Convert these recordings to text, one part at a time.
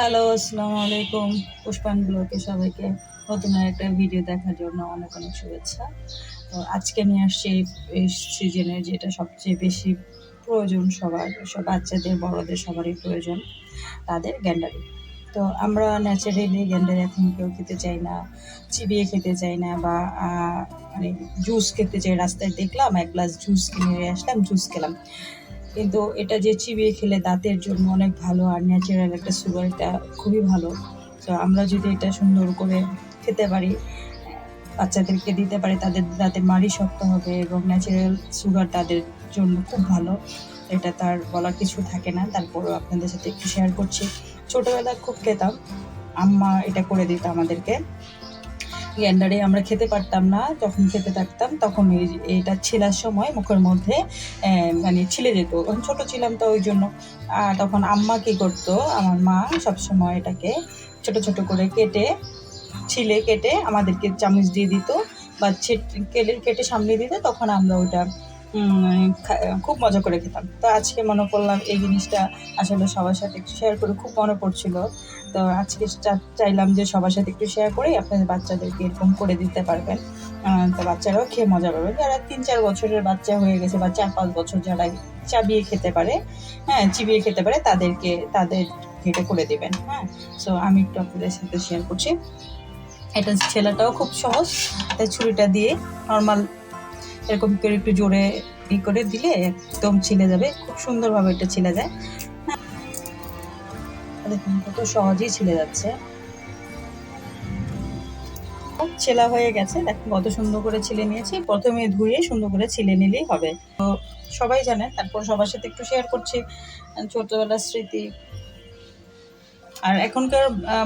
Hello, আসসালামু আলাইকুম। পুষ্পান ব্লগে সবাইকে নতুন একটা ভিডিও দেখার জন্য অনেক অনেক শুভেচ্ছা। তো আজকে নিয়ে আসছি এই সিজনের যেটা সবচেয়ে বেশি প্রয়োজন সবার, সব বাচ্চাদের বড়দের সবারই প্রয়োজন, তাদের গ্যান্ডারি। তো আমরা ন্যাচারালি গ্যান্ডারি এখন কেউ খেতে চাই না, চিবিয়ে খেতে চাই না, বা মানে জুস খেতে চাই। রাস্তায় দেখলাম এক গ্লাস জুস কিনে নিয়ে আসলাম, জুস খেলাম। কিন্তু এটা যে চিবিয়ে খেলে দাঁতের জন্য অনেক ভালো, আর ন্যাচারাল একটা সুগার, এটা খুবই ভালো। তো আমরা যদি এটা সুন্দর করে খেতে পারি, বাচ্চাদেরকে দিতে পারি, তাদের দাঁতের মাড়ি শক্ত হবে এবং ন্যাচারাল সুগার তাদের জন্য খুব ভালো। এটা তার বলার কিছু থাকে না। তারপরও আপনাদের সাথে একটু শেয়ার করছি। ছোটোবেলায় খুব খেতাম, আম্মা এটা করে দিত আমাদেরকে। গ্যান্ডারি আমরা খেতে পারতাম না, যখন খেতে থাকতাম তখন এইটা ছেলার সময় মুখের মধ্যে মানে ছিলে যেত। তখন ছোটো ছিলাম তো ওই জন্য। তখন আম্মা কী করতো, আমার মা সবসময় এটাকে ছোট ছোট করে কেটে আমাদেরকে চামচ দিয়ে দিত, বা কেটে সামনে দিত। তখন আমরা ওইটা খুব মজা করে খেতাম। তো আজকে মনে করলাম এই জিনিসটা আসলে সবার সাথে একটু শেয়ার করে, খুব মনে পড়ছিল। তো আজকে চাইলাম যে সবার সাথে একটু শেয়ার করে আপনাদের বাচ্চাদেরকে এরকম করে দিতে পারবেন। তো বাচ্চারাও খেয়ে মজা পাবে। যারা 3-4 বছরের বাচ্চা হয়ে গেছে, বা 4-5 বছর যারা চিবিয়ে খেতে পারে, তাদের এটা করে দেবেন। হ্যাঁ, সো আমি একটু আপনাদের সাথে শেয়ার করছি। এটা ছেলেটাও খুব সহজ। তাই ছুরিটা দিয়ে নর্মাল এরকম করে একটু জোরে করে দিলে একদম ছিলে যাবে, খুব সুন্দরভাবে এটা ছিলে যায়। দেখুন কত সহজেই ছিলে যাচ্ছে। ছেলা হয়ে গেছে, দেখুন কত সুন্দর করে ছিলে নিয়েছি। প্রথমে ধুয়ে সুন্দর করে ছিলে নিলেই হবে। তো সবাই জানে, তারপর সবার সাথে একটু শেয়ার করছি ছোটবেলার স্মৃতি। আর এখনকার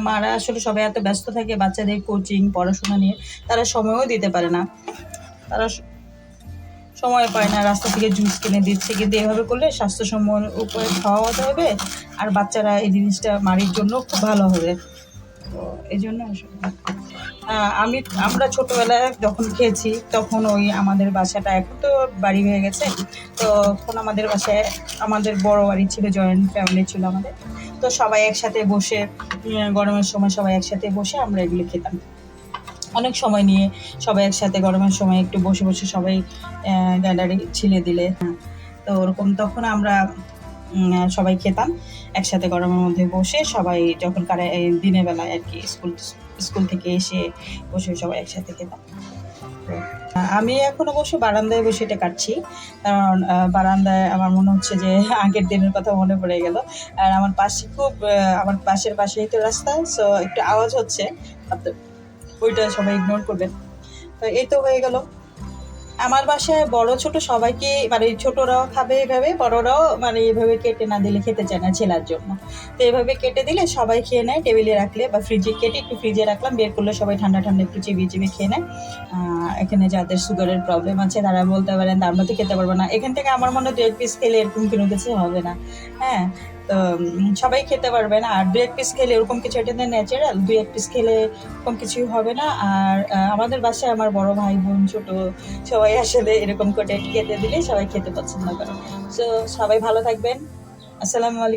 মারা আসলে সবাই এত ব্যস্ত থাকে বাচ্চাদের কোচিং পড়াশোনা নিয়ে, তারা সময়ও দিতে পারে না। তারা সময় পায় না, রাস্তা থেকে জুস কিনে দিচ্ছে। কিন্তু এভাবে করলে স্বাস্থ্যসম্মত উপরে খাওয়াতে হবে, আর বাচ্চারা এই জিনিসটা মাড়ির জন্য খুব ভালো হবে। তো এই জন্য আমরা ছোটোবেলায় যখন খেয়েছি, তখন ওই আমাদের বাসাটা, এখন তো বাড়ি হয়ে গেছে, তো তখন আমাদের বাসায় আমাদের বড় বাড়ি ছিল, জয়েন্ট ফ্যামিলি ছিল আমাদের। তো সবাই একসাথে বসে, গরমের সময় সবাই একসাথে বসে আমরা এগুলো খেতাম। অনেক সময় নিয়ে সবাই একসাথে গরমের সময় একটু বসে বসে সবাই গ্যালারি ছিলে দিলে, তো ওরকম তখন আমরা সবাই খেতাম একসাথে গরমের মধ্যে বসে। সবাই যখন দিনের বেলায় আর কি স্কুল থেকে এসে বসে সবাই একসাথে খেতাম। আমি এখন অবশ্য বারান্দায় বসে এটা কাটছি, কারণ বারান্দায় আমার মনে হচ্ছে যে আগের দিনের কথা মনে পড়ে গেল। আর আমার পাশেই তো রাস্তা, সো একটু আওয়াজ হচ্ছে, ওইটা সবাই ইগনোর করবেন। তো এই তো হয়ে গেল। আমার বাসায় বড় ছোট সবাইকে, মানে ছোটরাও খাবে এভাবে, বড়রাও মানে এভাবে কেটে না দিলে খেতে চায় না ছেলার জন্য। তো এভাবে কেটে দিলে সবাই খেয়ে নেয়, টেবিলে রাখলে বা কেটে একটু ফ্রিজে রাখলাম, বের করলে সবাই ঠান্ডা ঠান্ডা একটু চিবিয়ে খেয়ে নেয়। এখানে যাদের সুগারের প্রবলেম আছে তারা বলতে পারেন আমরা তো খেতে পারবো না। এখান থেকে আমার মনে হয় 2-1 পিস খেলে এরকম কোনো কিছু হবে না। হ্যাঁ, তো সবাই খেতে পারবেন। আর 2-1 পিস খেলে এরকম কিছু, এটা ন্যাচারাল, 2-1 পিস খেলে এরকম কিছুই হবে না। আর আমাদের বাসায় আমার বড় ভাই বোন ছোট সবাই আসলে এরকম করে খেতে দিলে সবাই খেতে পছন্দ করে। সো সবাই ভালো থাকবেন। আসসালামু আলাইকুম।